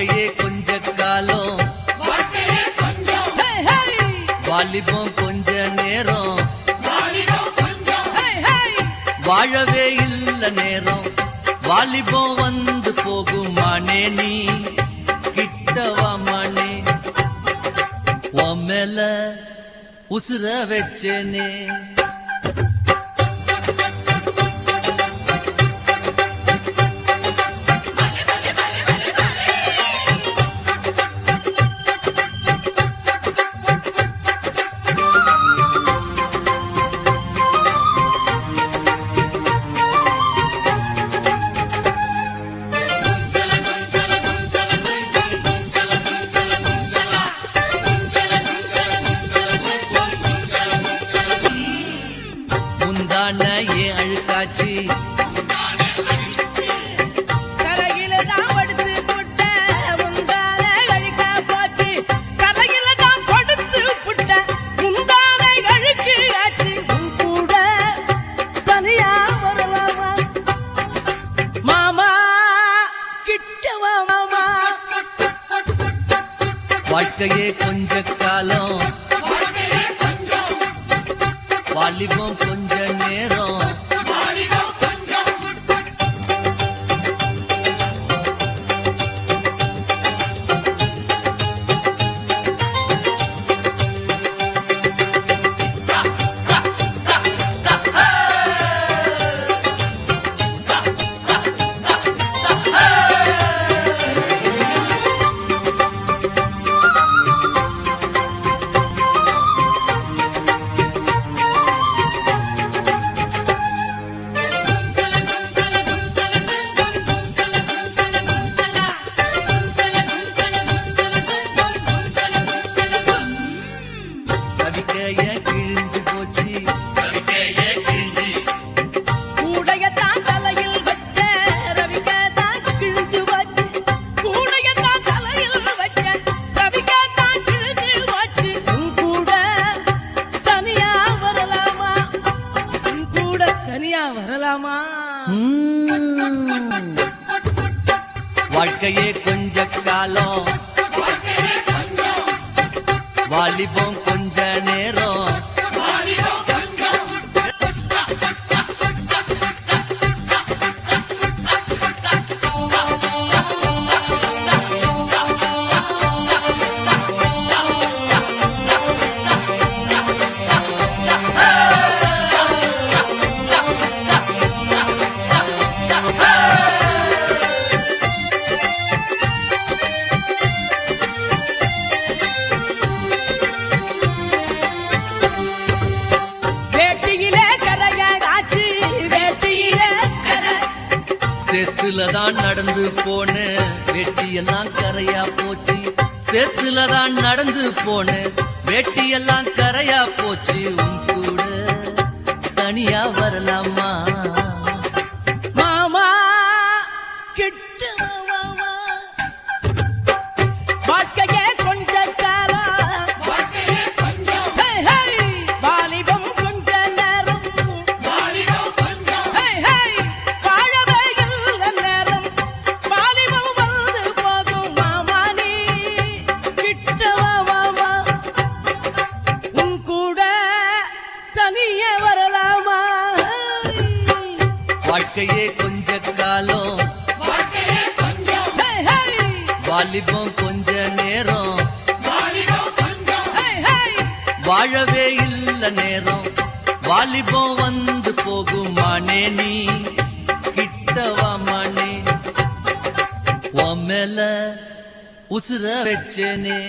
வாழ்க்கையே கொஞ்ச காலம், வாலிபம் கொஞ்ச நேரம், வாழவே இல்ல நேரம், வாலிபம் வந்து போகுமானே நீ கிட்டவாமானே, உன் மேல உசுர வச்சேனே. ஏ அழுக்காச்சி கரையில தான் படுத்து புட்ட முந்தான அழுக்கா போச்சு, கரையில தான் படுத்து புட்ட முந்தான அழுக்கு ஆச்சு. கூட தனியா வரலாமா மாமா, கிட்டவா மாமா. வாழ்க்கையே கொஞ்ச காலம், வாலிபம் கொஞ்ச நேரம், கிழிஞ்சு போச்சு கூடையத்தான் தலையில் வச்ச ரவிக்கத்தான் கிழிஞ்சு வச்சு, கூடையத்தான் தலையில் வச்ச ரவிக்கத்தான் கிழிஞ்சு வச்சு. கூட தனியா வரலாமா, கூட தனியா வரலாமா. வாழ்க்கையே கொஞ்ச காலம், வாலிபம் கொஞ்ச நேரம், சேத்துலதான் நடந்து போன வெட்டியெல்லாம் கரையா போச்சு, சேத்துலதான் நடந்து போன வெட்டியெல்லாம் கரையா போச்சு. உன் கூட தனியா வரலாமா மாமா, கிட்ட மாமா. வாழ்க்கையே கொஞ்ச காலம், வாலிபம் கொஞ்ச நேரம், வாழவே இல்ல நேரம், வாலிபம் வந்து போகும் மாமா. நீ கிட்ட மாமா, உன் கூட தனியே வரலாமா. வாழ்க்கையே கொஞ்ச காலம், வாலிபம் கொஞ்ச நேரம், வாழவே இல்ல நேரம், வாலிபம் வந்து போகுமானே நீ கிட்டவாமானே, உன் மேல உசுர வச்சேனே.